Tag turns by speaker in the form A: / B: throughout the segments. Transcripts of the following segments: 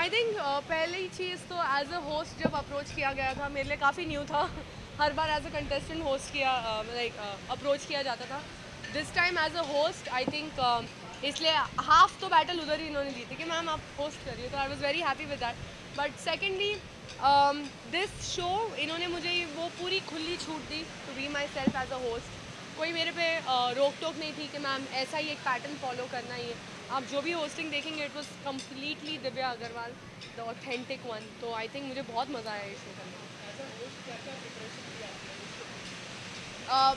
A: I think पहली चीज़ तो एज अ होस्ट जब अप्रोच किया गया था मेरे लिए काफ़ी न्यू था। हर बार एज अ कंटेस्टेंट होस्ट किया अप्रोच किया जाता था। This time as a host I think इसलिए हाफ तो बैटल उधर ही इन्होंने दी थी कि मैम आप होस्ट करिए, तो I was very happy with that. But secondly this show इन्होंने मुझे वो पूरी खुली छूट दी to be myself as a host. कोई मेरे पे रोक टोक नहीं थी कि मैम ऐसा ही एक पैटर्न फॉलो करना ही है। आप जो भी होस्टिंग देखेंगे it was completely Divya Agarwal, the authentic one. तो आई थिंक मुझे बहुत मज़ा आया इस शो करने में।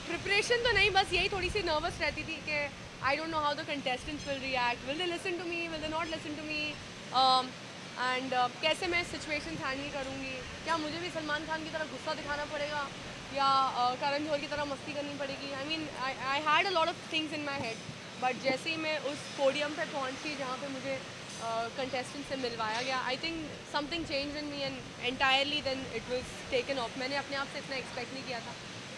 A: प्रिपरेशन तो नहीं, बस यही थोड़ी सी नर्वस रहती थी कि I don't know how the contestants will react, will they listen to me, will they not listen to me, and कैसे मैं सिचुएशन हैंडल करूँगी। क्या मुझे भी सलमान खान की तरह गुस्सा दिखाना पड़ेगा या करण जौहर की तरह मस्ती करनी पड़ेगी। I mean I had a lot of things in my head. But जैसे ही मैं उस पोडियम पे पहुंची जहाँ पे मुझे कंटेस्टेंट से मिलवाया गया, I think something change in me and entirely then it was taken off. मैंने अपने आप से इतना एक्सपेक्ट नहीं किया था,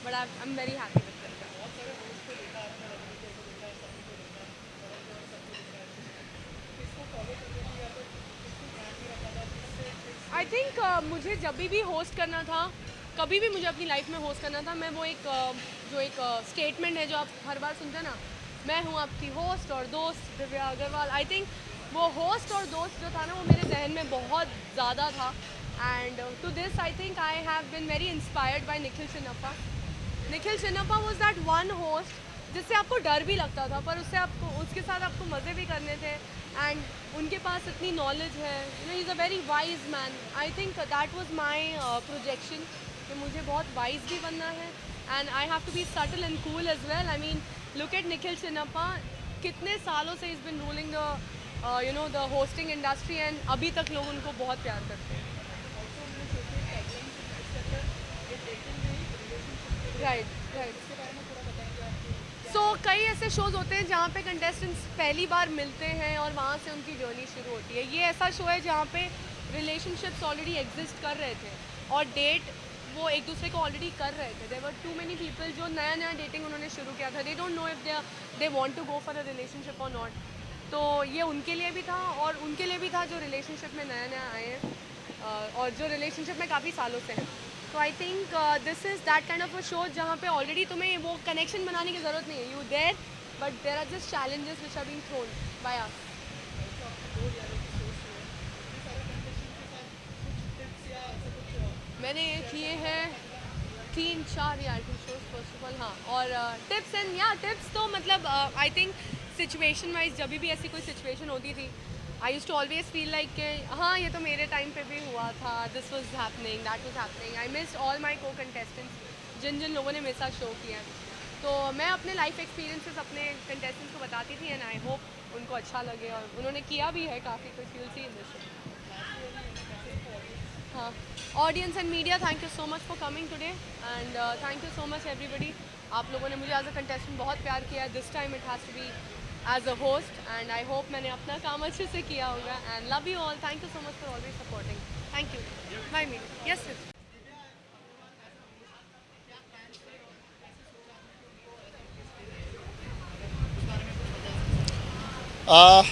A: but I am very happy with it. I think मुझे जब भी होस्ट करना था, कभी भी मुझे अपनी लाइफ में होस्ट करना था, मैं वो एक जो एक स्टेटमेंट है जो आप हर बार सुनते हैं ना, मैं हूँ आपकी होस्ट और दोस्त दिव्या अग्रवाल। आई थिंक वो होस्ट और दोस्त जो था ना, वो मेरे जहन में बहुत ज़्यादा था। And to this I think I have been very inspired by Nikhil Chinnappa. Nikhil Chinnappa was that one host जिससे आपको डर भी लगता था, पर उससे आपको उसके साथ आपको मज़े भी करने थे। एंड उनके पास इतनी नॉलेज है, you know, he is a very wise man. I think that was my projection कि मुझे बहुत वाइज भी बनना है and I have to be subtle and cool as well. I mean look at Nikhil Chinnappa, कितने सालों से is been ruling the you know the hosting industry and अभी तक लोग उनको बहुत प्यार करते हैं। Right, right. कई ऐसे शोज़ होते हैं जहाँ पे कंटेस्टेंट्स पहली बार मिलते हैं और वहाँ से उनकी जर्नी शुरू होती है। ये ऐसा शो है जहाँ पे रिलेशनशिप्स ऑलरेडी एग्जिस्ट कर रहे थे और डेट वो एक दूसरे को ऑलरेडी कर रहे थे। There were too many people जो नया नया डेटिंग उन्होंने शुरू किया था। They don't know if they want to go for a relationship और नॉट। तो ये उनके लिए भी था और उनके लिए भी था जो रिलेशनशिप में नया नया आए हैं और जो रिलेशनशिप में काफ़ी सालों से हैं। तो I think this is that kind of a show जहाँ पे ऑलरेडी तुम्हें वो कनेक्शन बनाने की ज़रूरत नहीं है। You there but there are just challenges which are being thrown by us. मैंने किए हैं 3-4 reality shows first of all. हाँ, और टिप्स एंड या टिप्स तो मतलब आई थिंक सिचुएशन वाइज जब भी ऐसी कोई सिचुएशन होती थी, I use to always feel like कि हाँ ये तो मेरे टाइम पे भी हुआ था, this was happening, that was happening. I miss all my को कंटेस्टेंट्स जिन जिन लोगों ने मेरे साथ शो किया है। तो मैं अपने लाइफ एक्सपीरियंसेस अपने कंटेस्टेंट्स को बताती थी एंड आई होप उनको अच्छा लगे और उन्होंने किया भी है काफ़ी कुछ। You'll see in this show. हाँ, audience and media, thank you so much for coming today and thank you so much everybody. आप लोगों ने मुझे एज अ कंटेस्टेंट बहुत प्यार किया। This time it has to be as a host and I hope मैंने अपना काम अच्छे से किया होगा and love you all. Thank you so much for always supporting. Thank you. Bye media. Yes sir.
B: आ,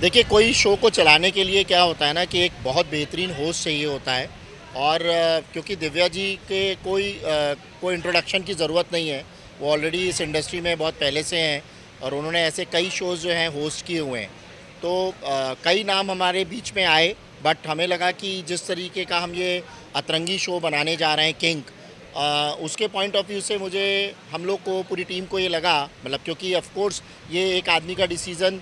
B: देखिए, कोई शो को चलाने के लिए क्या होता है ना कि एक बहुत बेहतरीन होस्ट चाहिए होता है। और क्योंकि दिव्या जी के कोई इंट्रोडक्शन की ज़रूरत नहीं है, वो ऑलरेडी इस इंडस्ट्री में बहुत पहले से हैं और उन्होंने ऐसे कई शोज़ जो हैं होस्ट किए हुए हैं। तो कई नाम हमारे बीच में आए, बट हमें लगा कि जिस तरीके का हम ये अतरंगी शो बनाने जा रहे हैं किंग, उसके पॉइंट ऑफ व्यू से मुझे, हम लोग को, पूरी टीम को ये लगा, मतलब क्योंकि ऑफ कोर्स ये एक आदमी का डिसीज़न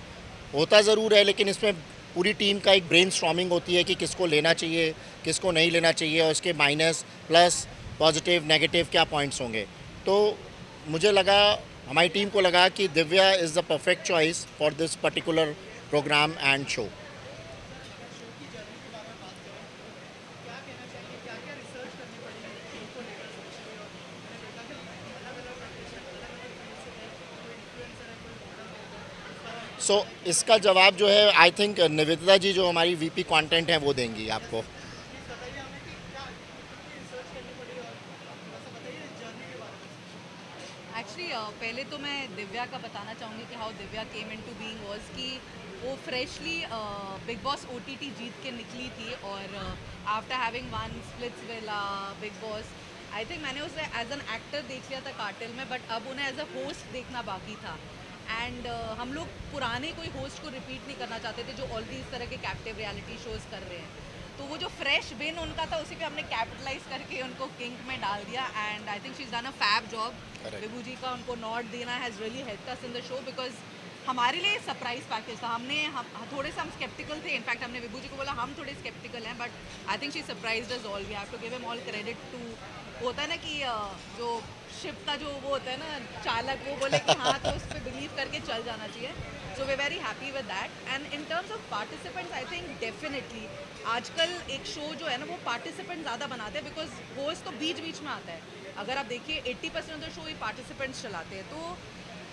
B: होता ज़रूर है, लेकिन इसमें पूरी टीम का एक ब्रेन स्टॉर्मिंग होती है कि किसको लेना चाहिए, किसको नहीं लेना चाहिए और इसके माइनस प्लस पॉजिटिव नेगेटिव क्या पॉइंट्स होंगे। तो मुझे लगा, हमारी टीम को लगा कि Divya is the perfect choice for this particular programme and show. इसका जवाब जो है, आई थिंक निवेदिता जी जो हमारी वीपी कंटेंट हैं वो देंगी आपको।
C: एक्चुअली पहले तो मैं दिव्या का बताना चाहूँगी कि how Divya came in to being was कि वो फ्रेशली बिग बॉस OTT जीत के निकली थी और after having won Splitsvilla Bigg Boss I think मैंने उसे एज एन एक्टर देख लिया था कार्टेल में, बट अब उन्हें एज अ होस्ट देखना बाकी था। एंड हम लोग पुराने कोई होस्ट को रिपीट नहीं करना चाहते थे जो ऑलरेडी इस तरह के कैप्टिव रियलिटी शोज़ कर रहे हैं। तो वो जो फ्रेश विन उनका था उसी पे हमने कैपिटलाइज करके उनको किंग में डाल दिया and I think she is done a fab job. Vibhu ji का उनको नॉट देना has really helped us in the show because हमारे लिए सरप्राइज पैकेज था। हम थोड़े से हम स्केप्टिकल थे, इनफैक्ट हमने विभू जी को बोला हम थोड़े स्केप्टिकल हैं, but I think she surprised us all. We have to give him all credit to. होता है ना कि जो शिप का जो वो होता है ना चालक, वो बोले कि हाँ तो उस पर बिलीव करके चल जाना चाहिए। So we very happy with that. And in terms of participants I think definitely आजकल एक शो जो है ना वो पार्टिसिपेंट ज़्यादा बनाते हैं बिकॉज होस्ट तो बीच बीच में आता है। अगर आप देखिए 80% of the show he participants चलाते हैं। तो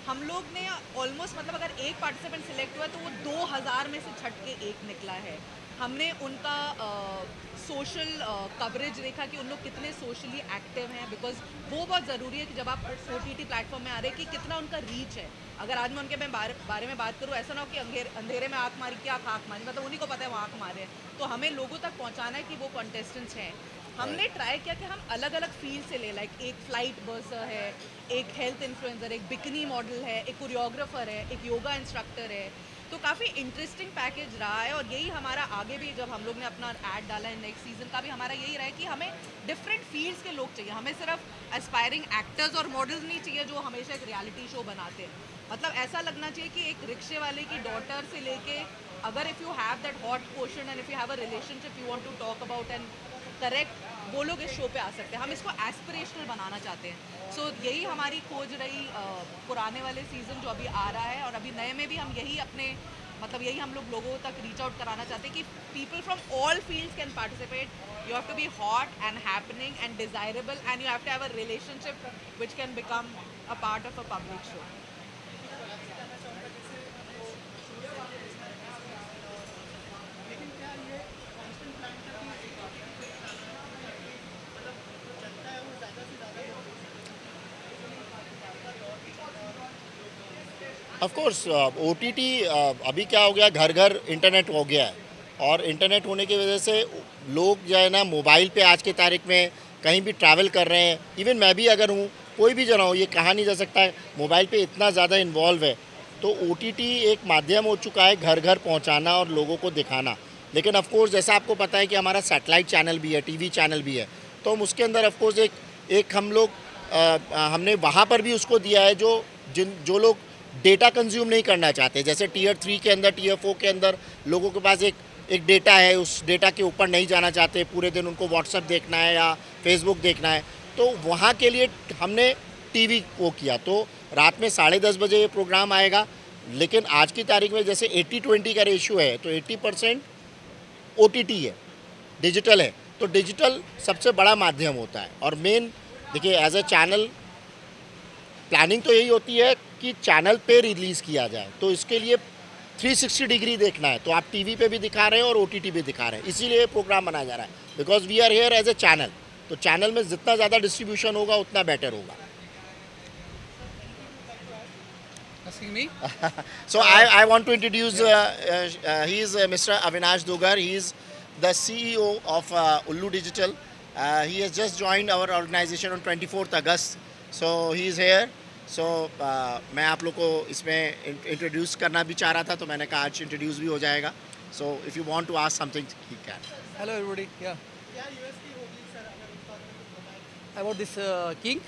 C: हम लोग ने ऑलमोस्ट मतलब अगर एक पार्टिसिपेंट सिलेक्ट हुआ है तो वो 2000 में से छट के एक निकला है। हमने उनका सोशल कवरेज देखा कि उन लोग कितने सोशली एक्टिव हैं बिकॉज वो बहुत ज़रूरी है कि जब आप OTT प्लेटफॉर्म में आ रहे हैं कि कितना उनका रीच है। अगर आज मैं उनके बारे में बात करूँ, ऐसा ना हो कि अंधेरे में आँख मारी, क्या आँख मारी, मतलब उन्हीं को पता है वो आँख मारे हैं। तो हमें लोगों तक पहुँचाना है कि वो कॉन्टेस्टेंट्स हैं। हमने ट्राई किया कि हम अलग अलग फील्ड से ले, लाइक एक फ्लाइट बर्सर है, एक हेल्थ इन्फ्लुएंसर, एक बिकनी मॉडल है, एक कोरियोग्राफर है, एक योगा इंस्ट्रक्टर है। तो काफ़ी इंटरेस्टिंग पैकेज रहा है और यही हमारा आगे भी जब हम लोग ने अपना ऐड डाला है नेक्स्ट सीजन का भी हमारा यही रहा है कि हमें डिफरेंट फील्ड्स के लोग चाहिए। हमें सिर्फ एस्पायरिंग एक्टर्स और मॉडल्स नहीं चाहिए जो हमेशा एक रियलिटी शो बनाते हैं। मतलब ऐसा लगना चाहिए कि एक रिक्शे वाले की डॉटर से लेके अगर if you have that hot question and if you have a relationship you want to talk about and correct, वो लोग इस शो पे आ सकते हैं। हम इसको एस्पिरेशनल बनाना चाहते हैं। सो यही हमारी खोज रही पुराने वाले सीज़न जो अभी आ रहा है और अभी नए में भी हम यही अपने मतलब यही हम लोग लोगों तक रीच आउट कराना चाहते हैं कि people from all fields can participate. You have to be hot and happening and desirable and you have to have a relationship which can become a part of a public show.
B: Of course OTT अभी क्या हो गया, घर घर internet हो गया है और इंटरनेट होने की वजह से लोग जो है ना मोबाइल पे आज की तारीख में कहीं भी ट्रैवल कर रहे हैं। इवन मैं भी अगर हूँ, कोई भी जना हो, ये कहा नहीं जा सकता है मोबाइल पे इतना ज़्यादा इन्वॉल्व है। तो OTT एक माध्यम हो चुका है घर घर पहुँचाना और लोगों को दिखाना। लेकिन ऑफ कोर्स जैसा आपको पता है कि हमारा सैटेलाइट चैनल भी है, TV चैनल भी है, तो हम उसके अंदर ऑफ कोर्स एक हम लोग हमने वहाँ पर भी उसको दिया है जो लोग डेटा कंज्यूम नहीं करना चाहते। जैसे Tier 3 के अंदर, Tier 4 के अंदर लोगों के पास एक डेटा है, उस डेटा के ऊपर नहीं जाना चाहते, पूरे दिन उनको व्हाट्सएप देखना है या फेसबुक देखना है, तो वहाँ के लिए हमने TV को किया। तो रात में 10:30 बजे ये प्रोग्राम आएगा। लेकिन आज की तारीख में जैसे 80-20 का रेशियो है, तो 80% OTT है, डिजिटल है। तो डिजिटल सबसे बड़ा माध्यम होता है। और मेन देखिए, एज अ चैनल प्लानिंग तो यही होती है कि चैनल पे रिलीज़ किया जाए, तो इसके लिए 360 डिग्री देखना है। तो आप TV पे भी दिखा रहे हैं और OTT पे दिखा रहे हैं, इसीलिए प्रोग्राम बनाया जा रहा है। Because we are here as a channel, तो चैनल में जितना ज़्यादा डिस्ट्रीब्यूशन होगा उतना बेटर होगा।
D: Asking me?
B: So I want to introduce, he is Mr. Avinash Dugar. He is the CEO of Ullu Digital. He has just joined our organization on 24th August. So he is here. So मैं आप लोग को इसमें introduce करना भी चाह रहा था, तो मैंने कहा आज इंट्रोड्यूस भी हो जाएगा। So if you want to ask something, he can.
D: Hello everybody. Yeah. About this king,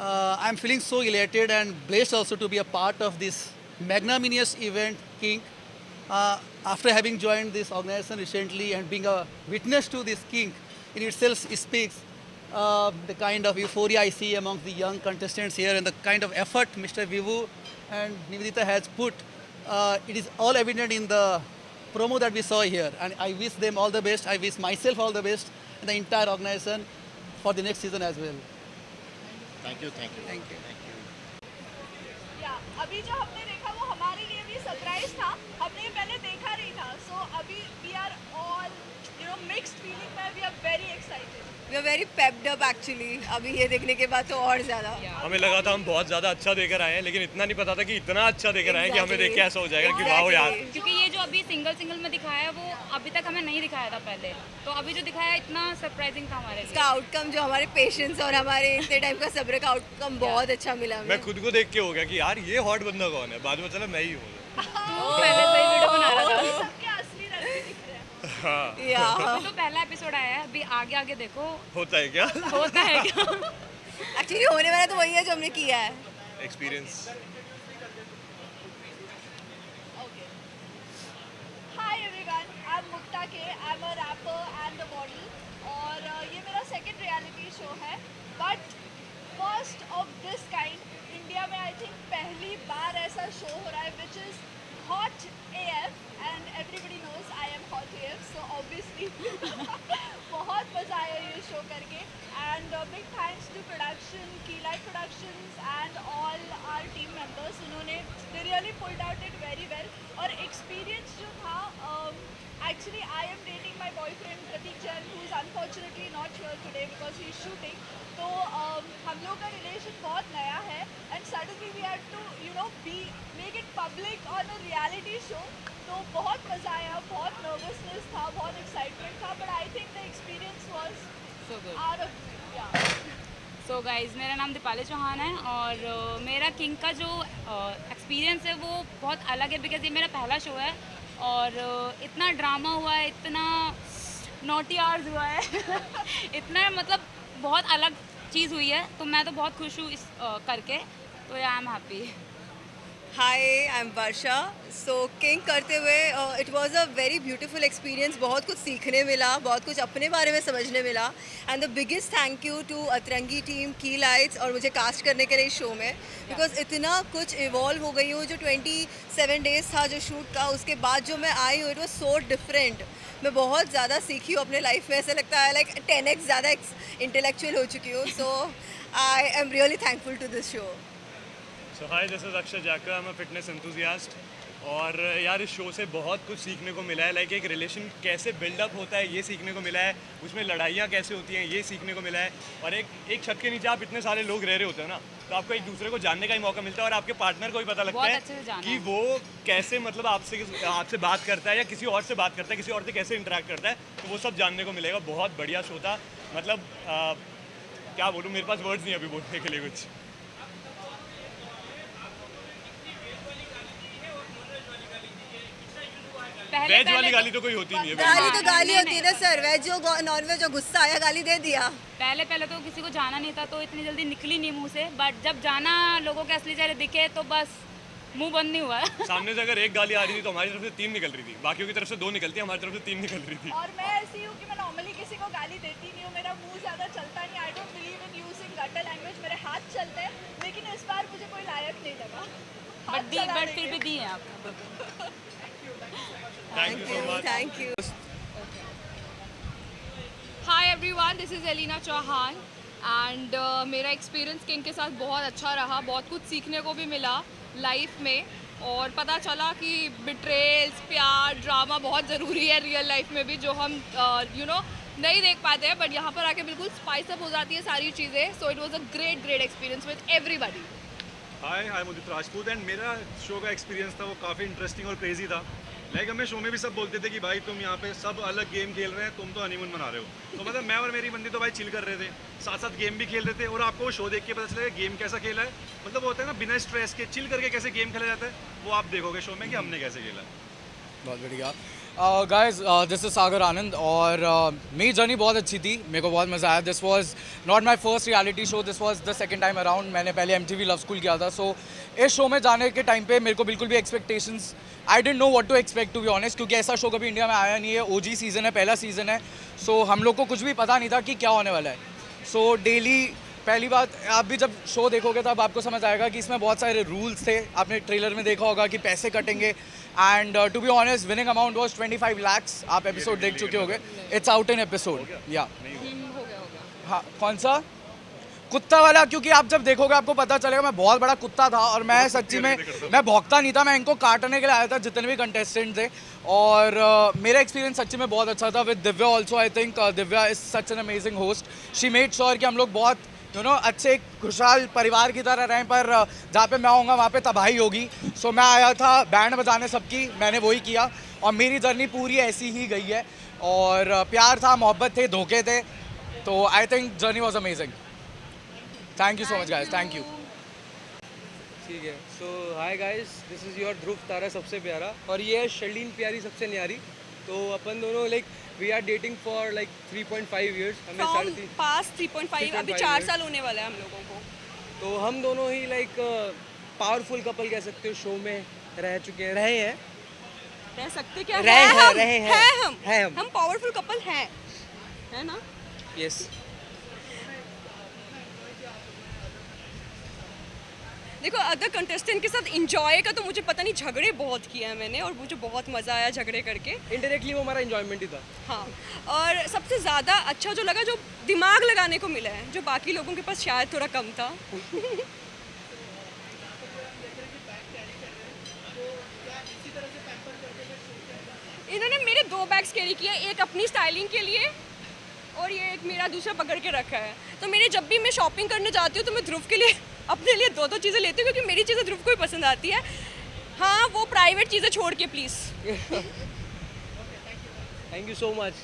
D: I'm feeling so elated and blessed also to be a part of this magnanimous event, King. After having joined this organization recently and being a witness to this King, in itself speaks the kind of euphoria I see amongst the young contestants here and the kind of effort Mr. Vivu and Nivedita has put. It is all evident in the promo that we saw here, and I wish them all the best. I wish myself all the best and the entire organization for the next season as well.
B: Thank you, thank you.
D: Thank you.
E: या अभी जो हमने देखा वो हमारे लिए भी surprise था। हमने ये पहले देखा नहीं था। सो अभी we are all mixed feeling में, we are very excited.
F: We are very pepped up actually, अभी ये देखने के बाद तो और ज़्यादा।
G: हमें लगा था हम बहुत ज़्यादा अच्छा देकर आए हैं, लेकिन इतना नहीं पता था कि इतना अच्छा देकर आए हैं कि हमें देख के ऐसा हो जाएगा कि वाह यार।
H: क्योंकि ये जो अभी सिंगल में दिखाया है वो अभी तक हमें नहीं दिखाया था पहले, तो अभी जो दिखाया इतना सरप्राइजिंग था हमारे
F: इसका
H: लिए।
F: आउटकम जो हमारे पेशेंस और हमारे इतने टाइम का सब्र का आउटकम बहुत अच्छा मिला
G: मैं
F: हमें।
G: खुद को देख के हो गया कि यार ये हॉट बंदा कौन है, बाद में चला मैं ही हूँ।
H: तो पहले से ही वीडियो बना रहा था।
E: सबके असली रंग भी दिख रहे हैं।
G: हाँ,
F: या
H: तो पहला एपिसोड आया है, अभी आगे आगे देखो
G: होता है क्या
H: होता है क्या।
F: एक्चुअली होने वाला तो वही है जो हमने किया है।
G: Experience.
E: Hi everyone, I'm Mukta K. I'm a rapper and a model. और ये मेरा सेकंड रियलिटी शो है, but first of this kind India में आई थिंक पहली बार ऐसा शो हो रहा है which is hot AF and everybody knows I am hot AF, so obviously बहुत मज़ा आया ये शो करके। And big thanks to production, key light productions and all our team members, उन्होंने they really pulled out it very well. और experience जो था, actually I am dating my boyfriend Pratik Jain, who is unfortunately not here today because he is shooting. तो हम लोग का relation बहुत नया है and suddenly we had to make it public on a reality show. तो बहुत मज़ा आया, बहुत nervousness था, बहुत excitement था, but I think the experience was
H: So good.
E: out of yeah.
H: So guys, मेरा नाम दीपाली चौहान है और मेरा किंग का जो एक्सपीरियंस है वो बहुत अलग है, बिकॉज ये मेरा पहला शो है और इतना ड्रामा हुआ है, इतना नॉटी आवर्स हुआ है इतना मतलब बहुत अलग चीज़ हुई है, तो मैं तो बहुत खुश हूँ इस करके, तो I am happy.
F: Hi, I am Varsha. So king करते हुए it was a very beautiful experience, बहुत कुछ सीखने मिला, बहुत कुछ अपने बारे में समझने मिला। And the biggest thank you to Atrangi team, की लाइट्स और मुझे कास्ट करने के लिए इस शो में, बिकॉज इतना कुछ इवॉल्व हो गई हूँ। जो 27 डेज था जो शूट का, उसके बाद जो मैं आई हूँ, इट वॉज सो डिफरेंट। मैं बहुत ज़्यादा सीखी हूँ अपने लाइफ में, ऐसा लगता है लाइक 10x ज़्यादा इंटेलेक्चुअल हो चुकी हूँ। So I am really thankful to this show.
G: So hi, this is Akshay Jakar, I am a fitness enthusiast. और यार इस शो से बहुत कुछ सीखने को मिला है, लाइक एक रिलेशन कैसे बिल्डअप होता है ये सीखने को मिला है, उसमें लड़ाइयाँ कैसे होती हैं ये सीखने को मिला है। और एक छत के नीचे आप इतने सारे लोग रह रहे होते हैं ना, तो आपको एक दूसरे को जानने का ही मौका मिलता है और आपके पार्टनर को भी पता लगता
H: बहुत
G: है
H: अच्छे से जाना
G: कि
H: है।
G: वो कैसे मतलब आपसे बात करता है या किसी और से बात करता है, किसी और से कैसे इंटरेक्ट करता है, तो वो सब जानने को मिलेगा। बहुत बढ़िया शो था, मतलब क्या बोलूँ, मेरे पास वर्ड्स नहीं अभी बोलने के लिए कुछ। वेज वाली गाली तो कोई होती नहीं है।
F: गाली तो गाली
H: नहीं,
F: होती है ना सर, वेज जो नॉन वेज जो गुस्सा आया गाली दे दिया।
H: पहले तो किसी को जाना नहीं था, तो इतनी जल्दी निकली नहीं मुंह से, बट जब जाना लोगों के असली चेहरे दिखे तो बस मुंह बंद नहीं हुआ
G: सामने से अगर एक गाली आ रही थी तो हमारी तरफ से 3 निकल रही थी, बाकियों की तरफ से 2 निकलती है, हमारी तरफ से 3 निकल रही थी।
E: और मैं ऐसी हूँ कि मैं नॉर्मली किसी को गाली देती नहीं हूँ, मेरा मुंह ज़्यादा चलता नहीं, I don't believe in using gutter language, मेरे हाथ चलते हैं, लेकिन इस बार मुझे कोई लायक नहीं लगा हाथ चलाने
H: बट फिर
E: के।
H: भी दी है आप।
G: Thank you so much.
F: Thank you.
A: Hi everyone, this is Elina Chauhan and मेरा एक्सपीरियंस किंग के साथ बहुत अच्छा रहा, बहुत कुछ सीखने को भी मिला लाइफ में और पता चला कि बिट्रेल्स, प्यार, ड्रामा बहुत ज़रूरी है रियल लाइफ में भी, जो हम नहीं देख पाते हैं, बट यहाँ पर आके बिल्कुल स्पाइस अप हो जाती है सारी चीज़ें। So it was a great experience with everybody.
I: Hi I am Udit Rajput and मेरा शो का एक्सपीरियंस था वो काफ़ी इंटरेस्टिंग और क्रेजी था। लाइक हमें शो में भी सब बोलते थे कि भाई तुम यहाँ पे सब अलग गेम खेल रहे हैं, तुम तो हनीमून मना रहे हो। तो मतलब मैं और मेरी बंदी तो भाई चिल कर रहे थे, साथ साथ गेम भी खेल रहे थे और आपको वो शो देख के पता चलेगा गेम कैसा खेला है। मतलब वो होता है ना बिना स्ट्रेस के चिल करके कैसे गेम खेला जाता है, वो आप देखोगे शो में कि हमने कैसे खेला है।
J: बहुत बढ़िया। गाइस, दिस इज सागर आनंद और मेरी जर्नी बहुत अच्छी थी, मेरे को बहुत मज़ा आया। This was not my first reality show, this was the second time around. मैंने पहले MTV लव स्कूल किया था, सो इस शो में जाने के टाइम पे मेरे को बिल्कुल भी expectations, I didn't know what to expect to be honest, क्योंकि ऐसा शो कभी इंडिया में आया नहीं है। OG सीज़न है, पहला सीज़न है, सो हम लोग को कुछ भी पता नहीं था कि क्या होने वाला है। सो डेली पहली बात, आप भी जब शो देखोगे तब आपको समझ आएगा कि इसमें बहुत सारे रूल्स थे। आपने ट्रेलर में देखा होगा कि पैसे कटेंगे and to be honest winning amount was 25 lakhs। आप एपिसोड देख चुके होगे, इट्स आउट इन एपिसोड या हाँ। कौन सा कुत्ता वाला, क्योंकि आप जब देखोगे आपको पता चलेगा मैं बहुत बड़ा कुत्ता था और मैं सच्ची में मैं भौंकता नहीं था, मैं इनको काटने के लिए आया था जितने भी कंटेस्टेंट थे। और मेरा एक्सपीरियंस सच्ची में बहुत अच्छा था with Divya also. I think Divya is such an amazing host. She made sure कि हम लोग बहुत अच्छे खुशहाल परिवार की तरह रहें, पर जहाँ पे मैं आऊँगा वहाँ पे तबाही होगी। सो मैं आया था बैंड बजाने सबकी, मैंने वही किया और मेरी जर्नी पूरी ऐसी ही गई है। और प्यार था, मोहब्बत थे, धोखे थे, तो I think journey was amazing. Thank you so much guys, thank you.
K: ठीक है, so hi guys, this is your Dhruv Tara सबसे प्यारा, और ये है शर्लीन प्यारी सबसे न्यारी। तो अपन दोनों like we are dating for like 3.5 years. हमें
E: पास 3.5 अभी 4 साल होने वाला है हम लोगों को।
K: तो हम दोनों ही लाइक पावरफुल कपल कह सकते हो, शो में रह चुके हैं, रहे हैं,
E: रह सकते क्या
K: रहे
E: हैं
K: हैं,
E: हम,
K: रहे हैं,
E: हैं
K: हम।
E: हम पावरफुल कपल हैं, है ना?
K: यस।
E: देखो अदर कंटेस्टेंट के साथ इंजॉय का तो मुझे पता नहीं, झगड़े बहुत किए हैं मैंने और मुझे बहुत मज़ा आया झगड़े करके।
K: इनडायरेक्टली वो हमारा एंजॉयमेंट ही था।
E: हाँ, और सबसे ज़्यादा अच्छा जो लगा, जो दिमाग लगाने को मिला है, जो बाकी लोगों के पास शायद थोड़ा कम था। इन्होंने मेरे 2 बैग्स कैरी किए, एक अपनी स्टाइलिंग के लिए और ये एक मेरा दूसरा पकड़ के रखा है। तो मेरे जब भी मैं शॉपिंग करने जाती हूँ तो मैं ध्रुव के लिए अपने लिए 2-2 चीज़ें लेती हूँ, क्योंकि मेरी चीज़ें ध्रुव को ही पसंद आती है। हाँ, वो प्राइवेट चीज़ें छोड़ के please.
K: Thank you so much.